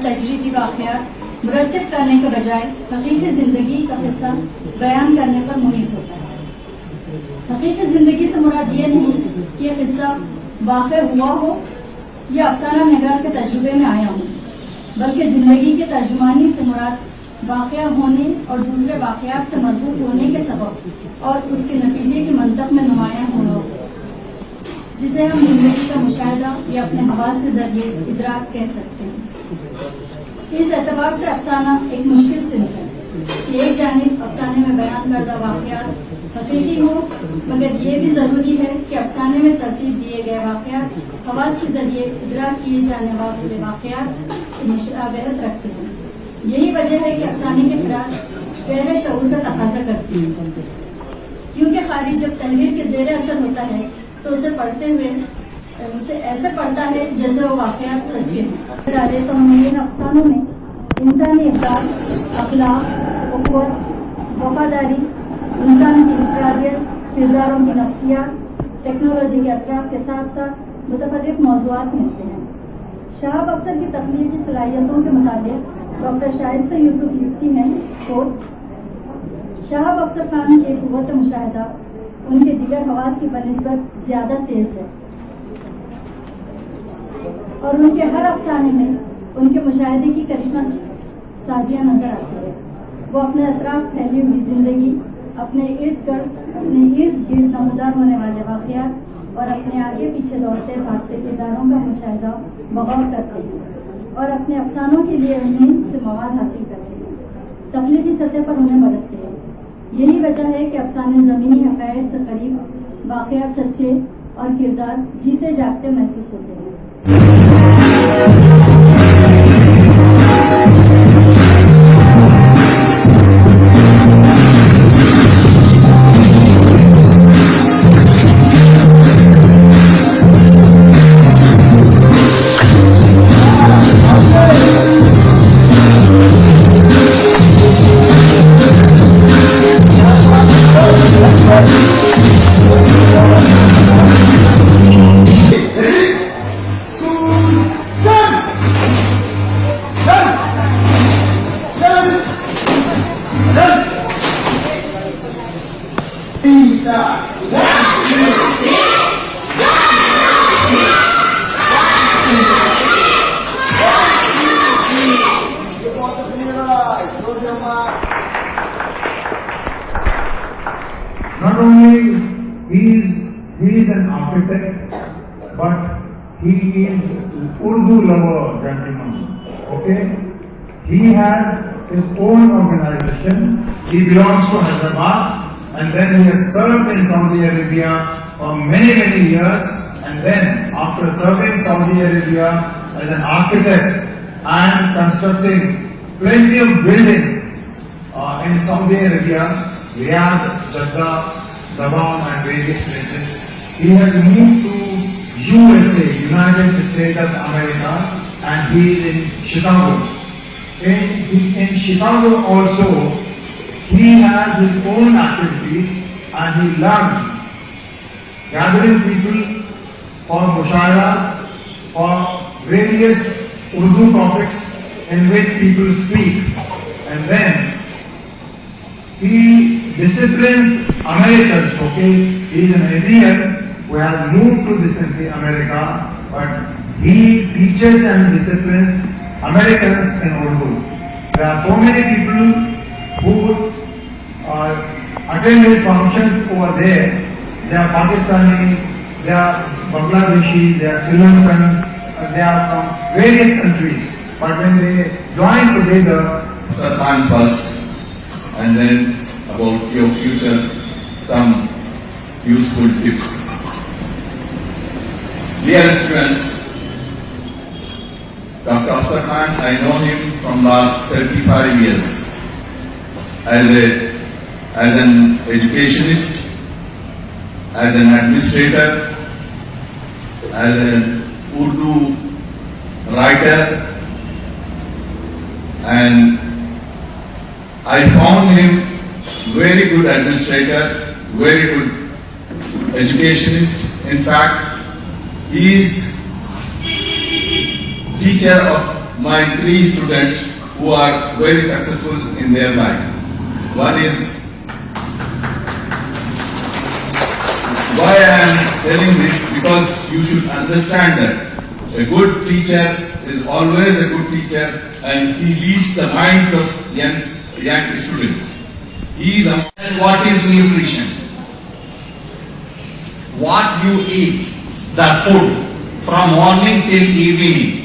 تجریدی واقعات مرتب کرنے کے بجائے حقیقی زندگی کا قصہ بیان کرنے پر منحصر ہوتا ہے۔ حقیقی زندگی سے مراد یہ نہیں کہ یہ قصہ واقع ہوا ہو یا افسانہ نگار کے تجربے میں آیا ہو، بلکہ زندگی کی ترجمانی سے مراد واقعہ ہونے اور دوسرے واقعات سے مربوط ہونے کے سبب اور اس کے نتیجے کی منطق میں نمایاں ہونا ہو، جسے ہم زندگی کا مشاہدہ یا اپنے حواس کے ذریعے ادراک کہہ سکتے ہیں۔ اس اعتبار سے افسانہ ایک مشکل صنف ہے کہ ایک جانب افسانے میں بیان کردہ واقعات حقیقی ہوں، مگر یہ بھی ضروری ہے کہ افسانے میں ترتیب دیے گئے واقعات حواس کے ذریعے ادراک کیے جانے والے واقعات سے مشابہت رکھتے ہیں۔ یہی وجہ ہے کہ افسانے کی قرآن گہرے شعور کا تقاضا کرتی ہے، کیونکہ خارج جب تحریر کے زیر اثر ہوتا ہے تو اسے پڑھتے ہوئے اسے ایسے پڑھتا ہے جیسے وہ واقعات سچے ہیں۔ ڈالے تو ہمیں ان افسانوں میں انسانی اقدار، اخلاق، اخوت، وفاداری، انسان کی انفرادیت، کرداروں کی نفسیات، ٹیکنالوجی کے اثرات کے ساتھ ساتھ متفرق موضوعات ملتے ہیں۔ شہاب افسر کی تخلیقی صلاحیتوں کے متعلق ڈاکٹر شائستہ یوسف لکھتی ہیں، شہاب افسر خان کی قوت مشاہدہ ان کے دیگر حواس کی بنسبت زیادہ تیز ہے، اور ان کے ہر افسانے میں ان کے مشاہدے کی کرشمہ سازیاں نظر آتی ہے۔ وہ اپنے اطراف پھیلی ہوئی زندگی، اپنے ارد گرد نمودار ہونے والے واقعات اور اپنے آگے پیچھے دوڑتے بھاگتے کرداروں کا مشاہدہ بغور کرتے ہیں اور اپنے افسانوں کے لیے انہیں سے مواد حاصل کرتے ہیں، تخلیقی سطح پر انہیں مددتے ہیں۔ یہی وجہ ہے کہ افسانے زمینی حقائق سے قریب، واقعات سچے اور کردار جیتے جاگتے محسوس ہوتے ہیں۔ Not only he is an architect, but he is Urdu lover gentleman. Okay, he has his own organization. He belongs to Hyderabad, and then he has served in Saudi Arabia for many years. And then, after serving Saudi Arabia as an architect and constructing plenty of buildings in Saudi Arabia, Riyadh, Jeddah, Dammam and various places, he has moved to USA, United States of America, and he is in Chicago. In Chicago also, he has his own activities and he loves gathering people for mushayaras, for various Urdu topics in which people speak, and then he disciplines Americans. Okay, he is an Indian who has moved to this America, but he teaches and disciplines Americans in Urdu. There are so many people who attend his functions over there. They are Pakistani, they are Bangladeshi, they are Sri Lankan, they are from various countries. But when they join together, Khan first, and then about your future, some useful tips. Dear students, Dr. Afsar Khan, I know him from last 35 years as an educationist, as an administrator, as an Urdu writer, and I found him very good administrator, very good educationist. In fact, he is teacher of my three students who are very successful in their life. One is, why I am telling this, because you should understand that a good teacher is always a good teacher, and he leads the minds of young students. He is And what is nutrition? What you eat, the food, from morning till evening,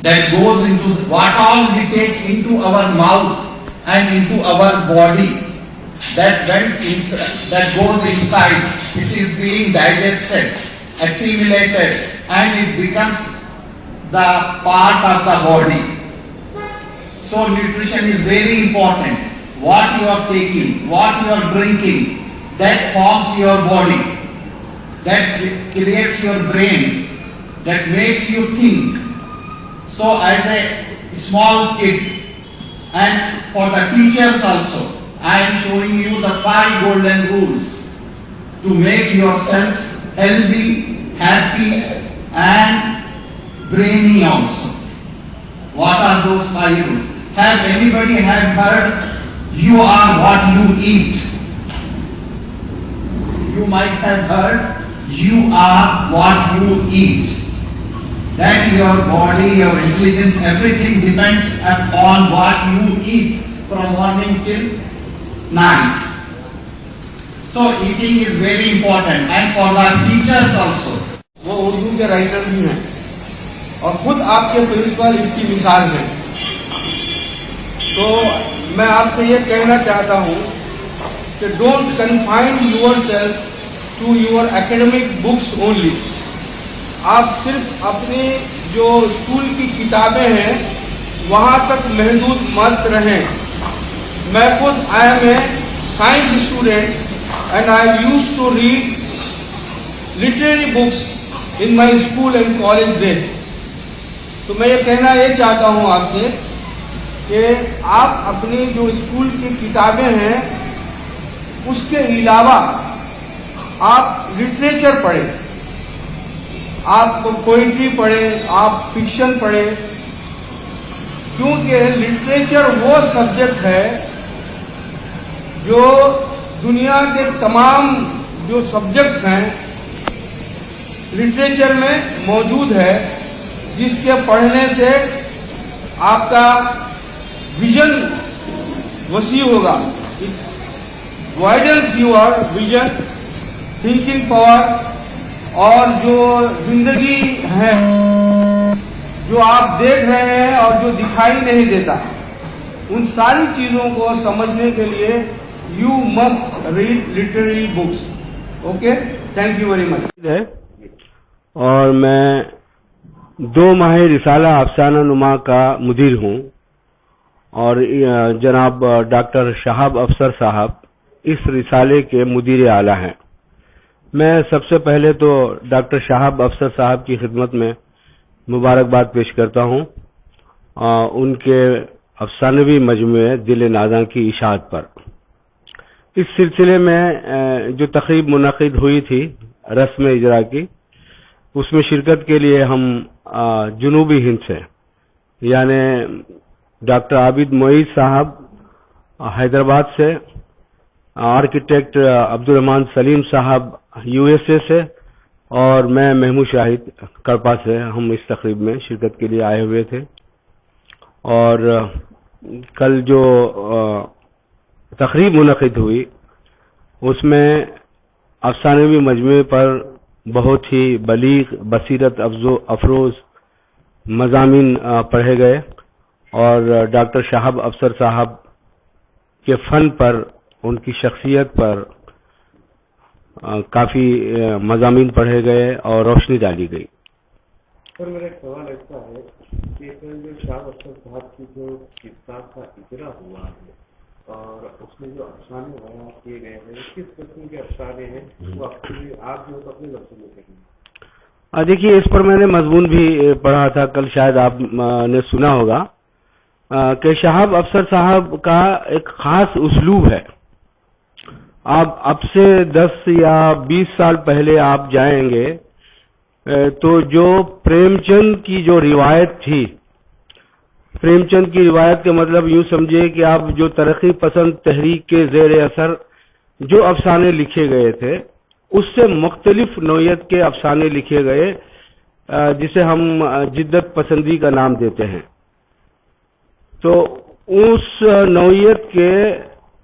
that goes into what all we take into our mouth and into our body, that goes inside, it is being digested, assimilated, and it becomes the part of the body. So nutrition is very important. What you are taking, what you are drinking, that forms your body, that creates your brain, that makes you think. So as a small kid, and for the teachers also, I am showing you the 5 golden rules to make yourself healthy, happy, and brainy also. What are those 5 rules? Have anybody heard? You are what you eat. You might have heard, you are what you eat. That your body, your intelligence, everything depends upon what you eat from morning till night. So eating is very important, and for the teachers also. وہ اردو کے writer بھی ہیں اور خود آپ کے principal اس کی مثال ہیں. تو میں آپ سے یہ کہنا چاہتا ہوں کہ don't confine yourself to your academic books only. آپ صرف اپنی جو اسکول کی کتابیں ہیں وہاں تک محدود مت رہیں. میں خود I am a science student and I use to read literary books in my school and college days. تو میں یہ کہنا یہ چاہتا ہوں آپ سے کہ آپ اپنی جو اسکول کی کتابیں ہیں اس کے علاوہ آپ لٹریچر پڑھیں, آپ پوئٹری پڑھیں, آپ فکشن پڑھیں, کیونکہ لٹریچر وہ سبجیکٹ ہے جو دنیا کے تمام جو سبجیکٹس ہیں لٹریچر میں موجود ہے, جس کے پڑھنے سے آپ کا ویژن وسیع ہوگا. وائڈنس یور ویژن, تھنکنگ پاور, اور جو زندگی ہے جو آپ دیکھ رہے ہیں اور جو دکھائی نہیں دیتا, ان ساری چیزوں کو سمجھنے کے لیے you must read literary books. Okay, thank you very much. اور میں 2 ماہ رسالہ افسانہ نما کا مدیر ہوں, اور جناب ڈاکٹر شہاب افسر صاحب اس رسالے کے مدیر اعلیٰ ہیں. میں سب سے پہلے تو ڈاکٹر شہاب افسر صاحب کی خدمت میں مبارکباد پیش کرتا ہوں ان کے افسانوی مجموعے دل نازاں کی اشاعت پر. اس سلسلے میں جو تقریب منعقد ہوئی تھی رسم اجرا کی, اس میں شرکت کے لیے ہم جنوبی ہند سے, یعنی ڈاکٹر عابد معید صاحب حیدرآباد سے, آرکیٹیکٹ عبدالرحمان سلیم صاحب یو ایس اے سے, اور میں محمود شاہد کڑپا سے, ہم اس تقریب میں شرکت کے لیے آئے ہوئے تھے. اور کل جو تقریب منعقد ہوئی اس میں افسانوی مجموعے پر بہت ہی بلیغ, بصیرت افروز مضامین پڑھے گئے, اور ڈاکٹر شہاب افسر صاحب کے فن پر, ان کی شخصیت پر کافی مضامین پڑھے گئے اور روشنی ڈالی گئی. سر میرا ایک سوال ایسا ہے کہ جو شہاب افسر صاحب کی جو کتاب کا اجرا ہوا ہے اور اس میں جو افسانے بیان کیے گئے ہیں, کس قسم کے افسانے ہیں, وہ آپ جو اپنے لفظوں میں کہیں. دیکھیے, اس پر میں نے مضمون بھی پڑھا تھا کل, شاید آپ نے سنا ہوگا کہ شہاب افسر صاحب کا ایک خاص اسلوب ہے. آپ اب سے 10 یا 20 سال پہلے آپ جائیں گے تو جو پریم چند کی جو روایت تھی پریم چند کی روایت کا مطلب یوں سمجھے کہ آپ جو ترقی پسند تحریک کے زیر اثر جو افسانے لکھے گئے تھے اس سے مختلف نوعیت کے افسانے لکھے گئے جسے ہم جدت پسندی کا نام دیتے ہیں. تو اس نوعیت کے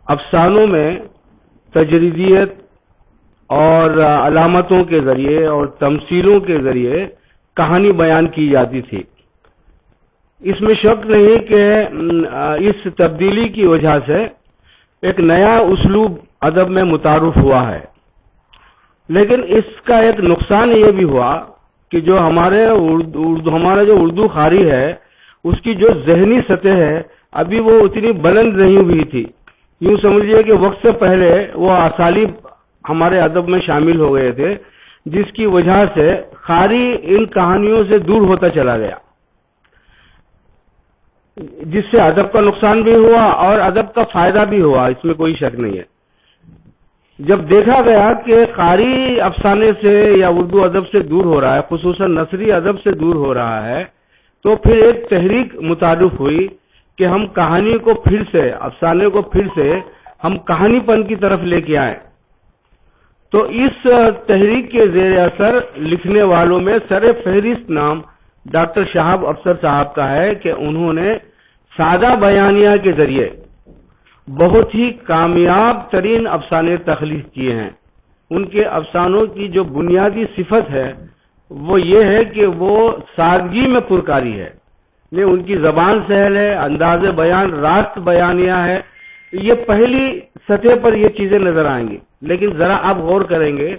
افسانوں میں تجریدیت اور علامتوں کے ذریعے اور تمثیلوں کے ذریعے کہانی بیان کی جاتی تھی. اس میں شک نہیں کہ اس تبدیلی کی وجہ سے ایک نیا اسلوب ادب میں متعارف ہوا ہے، لیکن اس کا ایک نقصان یہ بھی ہوا کہ جو ہمارا جو اردو قاری ہے اس کی جو ذہنی سطح ہے ابھی وہ اتنی بلند نہیں ہوئی تھی. یوں سمجھیے کہ وقت سے پہلے وہ اسالیب ہمارے ادب میں شامل ہو گئے تھے جس کی وجہ سے قاری ان کہانیوں سے دور ہوتا چلا گیا، جس سے ادب کا نقصان بھی ہوا اور ادب کا فائدہ بھی ہوا، اس میں کوئی شک نہیں ہے. جب دیکھا گیا کہ قاری افسانے سے یا اردو ادب سے دور ہو رہا ہے، خصوصاً نثری ادب سے دور ہو رہا ہے، تو پھر ایک تحریک متعارف ہوئی کہ ہم کہانی کو پھر سے، افسانے کو پھر سے ہم کہانی پن کی طرف لے کے آئیں. تو اس تحریک کے زیر اثر لکھنے والوں میں سر فہرست نام ڈاکٹر شہاب افسر صاحب کا ہے کہ انہوں نے سادہ بیانیہ کے ذریعے بہت ہی کامیاب ترین افسانے تخلیق کیے ہیں. ان کے افسانوں کی جو بنیادی صفت ہے وہ یہ ہے کہ وہ سادگی میں پرکاری ہے. ان کی زبان سہل ہے، انداز بیان راست بیانیہ ہے. یہ پہلی سطح پر یہ چیزیں نظر آئیں گی، لیکن ذرا آپ غور کریں گے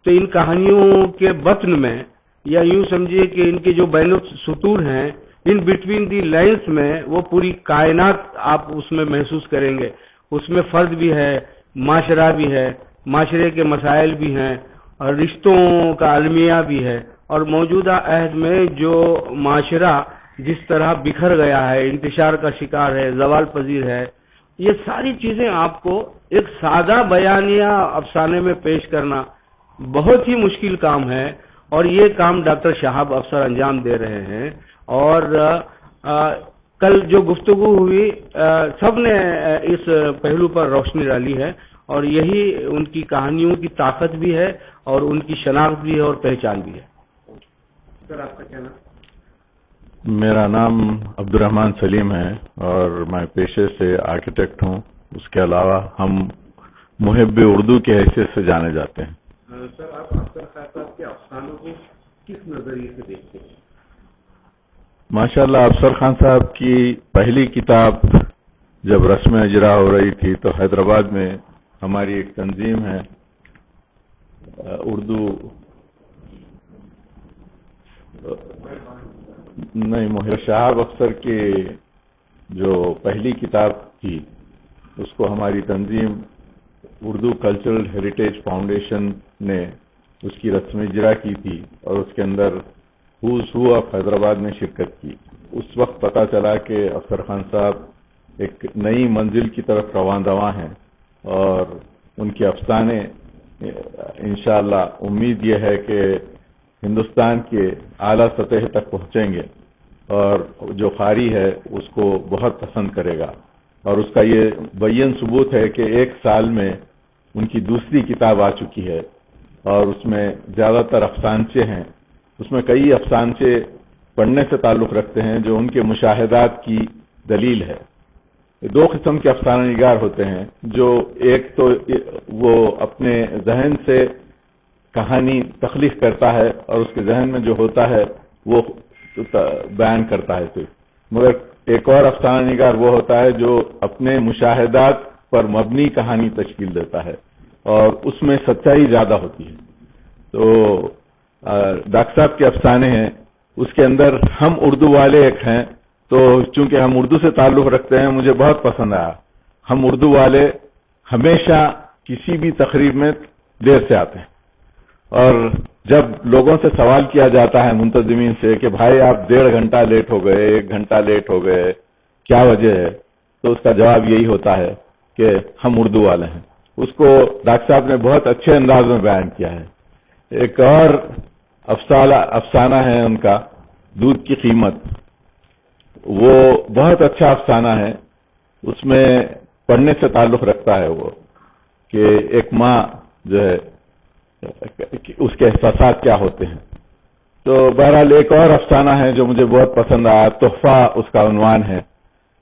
تو ان کہانیوں کے بطن میں یا یوں سمجھیے کہ ان کے جو بین السطور ہیں، ان بٹوین دی لائنز میں وہ پوری کائنات آپ اس میں محسوس کریں گے. اس میں فرد بھی ہے، معاشرہ بھی ہے، معاشرے کے مسائل بھی ہیں اور رشتوں کا المیہ بھی ہے. اور موجودہ عہد میں جو معاشرہ جس طرح بکھر گیا ہے، انتشار کا شکار ہے، زوال پذیر ہے، یہ ساری چیزیں آپ کو ایک سادہ بیانیہ افسانے میں پیش کرنا بہت ہی مشکل کام ہے، اور یہ کام ڈاکٹر شہاب افسر انجام دے رہے ہیں. اور کل جو گفتگو ہوئی سب نے اس پہلو پر روشنی ڈالی ہے، اور یہی ان کی کہانیوں کی طاقت بھی ہے اور ان کی شناخت بھی ہے اور پہچان بھی ہے. سر آپ کا کیا نام؟ میرا نام عبد الرحمن سلیم ہے اور میں پیشے سے آرکیٹیکٹ ہوں. اس کے علاوہ ہم محب اردو کی حیثیت سے جانے جاتے ہیں. سر آپ افسر صاحب کے افسانوں کو کس نظریے سے دیکھتے ہیں؟ ماشاءاللہ افسر خان صاحب کی پہلی کتاب جب رسم اجرا ہو رہی تھی تو حیدرآباد میں ہماری ایک تنظیم ہے اردو نہیں محب شہاب افسر کی جو پہلی کتاب تھی اس کو ہماری تنظیم اردو کلچرل ہیریٹیج فاؤنڈیشن نے اس کی رسم اجرا کی تھی اور اس کے اندر ہو آف حیدرآباد نے شرکت کی. اس وقت پتا چلا کہ افسر خان صاحب ایک نئی منزل کی طرف رواں ہیں اور ان کے افسانے انشاءاللہ امید یہ ہے کہ ہندوستان کے اعلیٰ سطح تک پہنچیں گے اور جو قاری ہے اس کو بہت پسند کرے گا. اور اس کا یہ بیان ثبوت ہے کہ ایک سال میں ان کی دوسری کتاب آ چکی ہے اور اس میں زیادہ تر افسانچے ہیں. اس میں کئی افسانچے پڑھنے سے تعلق رکھتے ہیں جو ان کے مشاہدات کی دلیل ہے. دو قسم کے افسانہ نگار ہوتے ہیں، جو ایک تو وہ اپنے ذہن سے کہانی تخلیق کرتا ہے اور اس کے ذہن میں جو ہوتا ہے وہ بیان کرتا ہے صرف، مگر ایک اور افسانہ نگار وہ ہوتا ہے جو اپنے مشاہدات پر مبنی کہانی تشکیل دیتا ہے اور اس میں سچائی زیادہ ہوتی ہے. تو ڈاکٹر صاحب کے افسانے ہیں، اس کے اندر ہم اردو والے ایک ہیں، تو چونکہ ہم اردو سے تعلق رکھتے ہیں مجھے بہت پسند آیا. ہم اردو والے ہمیشہ کسی بھی تقریب میں دیر سے آتے ہیں اور جب لوگوں سے سوال کیا جاتا ہے منتظمین سے کہ بھائی آپ 1.5 گھنٹہ لیٹ ہو گئے، 1 گھنٹہ لیٹ ہو گئے، کیا وجہ ہے، تو اس کا جواب یہی ہوتا ہے کہ ہم اردو والے ہیں. اس کو ڈاکٹر صاحب نے بہت اچھے انداز میں بیان کیا ہے. ایک اور افسانہ ہے ان کا، دودھ کی قیمت. وہ بہت اچھا افسانہ ہے. اس میں پڑھنے سے تعلق رکھتا ہے وہ کہ ایک ماں جو ہے اس کے احساسات کیا ہوتے ہیں. تو بہرحال ایک اور افسانہ ہے جو مجھے بہت پسند آیا, تحفہ اس کا عنوان ہے,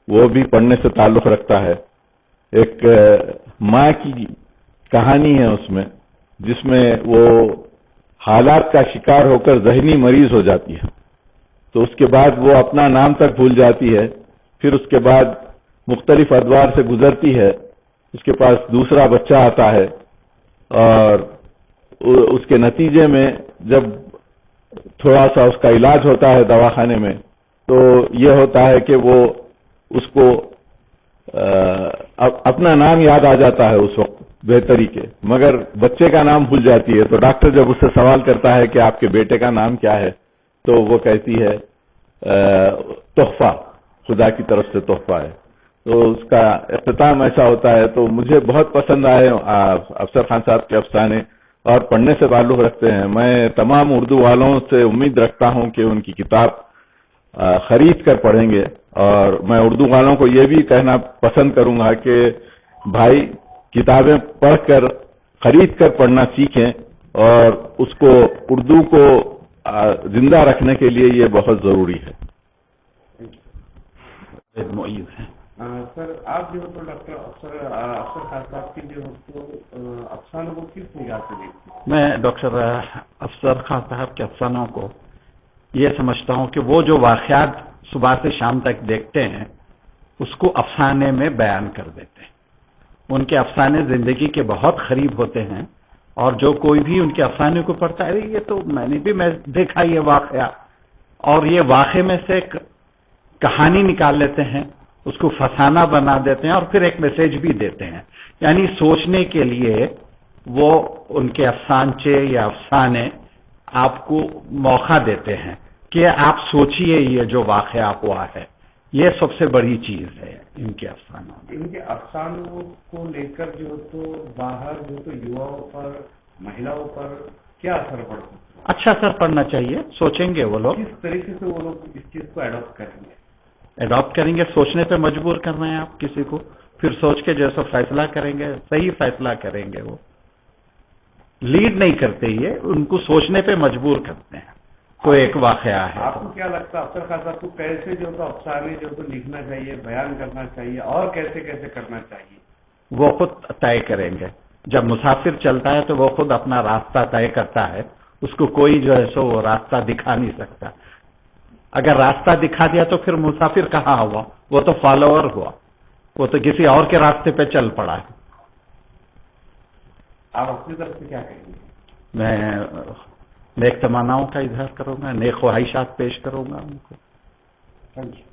وہ بھی پڑھنے سے تعلق رکھتا ہے. ایک ماں کی کہانی ہے اس میں, جس میں وہ حالات کا شکار ہو کر ذہنی مریض ہو جاتی ہے. تو اس کے بعد وہ اپنا نام تک بھول جاتی ہے. پھر اس کے بعد مختلف ادوار سے گزرتی ہے. اس کے پاس دوسرا بچہ آتا ہے اور اس کے نتیجے میں جب تھوڑا سا اس کا علاج ہوتا ہے دواخانے میں, تو یہ ہوتا ہے کہ وہ اس کو اپنا نام یاد آ جاتا ہے اس وقت بہتری کے, مگر بچے کا نام بھول جاتی ہے. تو ڈاکٹر جب اس سے سوال کرتا ہے کہ آپ کے بیٹے کا نام کیا ہے, تو وہ کہتی ہے تحفہ, خدا کی طرف سے تحفہ ہے. تو اس کا اختتام ایسا ہوتا ہے. تو مجھے بہت پسند آئے افسر خان صاحب کے افسانے اور پڑھنے سے تعلق رکھتے ہیں. میں تمام اردو والوں سے امید رکھتا ہوں کہ ان کی کتاب خرید کر پڑھیں گے, اور میں اردو والوں کو یہ بھی کہنا پسند کروں گا کہ بھائی کتابیں پڑھ کر خرید کر پڑھنا سیکھیں, اور اس کو اردو کو زندہ رکھنے کے لیے یہ بہت ضروری ہے. سر آپ جو تو ڈاکٹر افسر خان صاحب کی جو تو افسانوں کو کس نگاہ سے دیکھتے ہیں؟ میں ڈاکٹر افسر خان صاحب کے افسانوں کو یہ سمجھتا ہوں کہ وہ جو واقعات صبح سے شام تک دیکھتے ہیں اس کو افسانے میں بیان کر دیتے ہیں. ان کے افسانے زندگی کے بہت قریب ہوتے ہیں, اور جو کوئی بھی ان کے افسانے کو پڑھتا ہے یہ تو میں نے بھی دیکھا یہ واقعہ, اور یہ واقعے میں سے ایک کہانی نکال لیتے ہیں, اس کو فسانہ بنا دیتے ہیں اور پھر ایک میسج بھی دیتے ہیں. یعنی سوچنے کے لیے وہ ان کے افسانچے یا افسانے آپ کو موقع دیتے ہیں کہ آپ سوچئے یہ جو واقعہ ہوا ہے. یہ سب سے بڑی چیز ہے ان کے افسانوں میں. ان کے افسانوں کو لے کر جو تو باہر جو تو یواؤں پر, مہیلاؤں پر کیا اثر پڑتا ہے؟ اچھا اثر پڑنا چاہیے. سوچیں گے وہ لوگ, کس طریقے سے وہ لوگ اس چیز کو اڈاپٹ کریں گے. سوچنے پہ مجبور کر رہے ہیں آپ کسی کو, پھر سوچ کے جیسا فیصلہ کریں گے, صحیح فیصلہ کریں گے. وہ لیڈ نہیں کرتے, یہ ان کو سوچنے پہ مجبور کرتے ہیں. کوئی ایک واقعہ ہے. آپ کو کیا لگتا ہے افسر خان صاحب کو کیسے جو تو افسانے جو تو لکھنا چاہیے, بیان کرنا چاہیے, اور کیسے کیسے کرنا چاہیے؟ وہ خود طے کریں گے. جب مسافر چلتا ہے تو وہ خود اپنا راستہ طے کرتا ہے, اس کو کوئی جو ہے سو وہ راستہ دکھا نہیں سکتا. اگر راستہ دکھا دیا تو پھر مسافر کہاں ہوا, وہ تو فالوور ہوا, وہ تو کسی اور کے راستے پہ چل پڑا ہے. آپ اپنی طرف سے کیا کہیں گے؟ میں نیک تمناؤں کا اظہار کروں گا, نیک خواہشات پیش کروں گا ان کو. Thank you.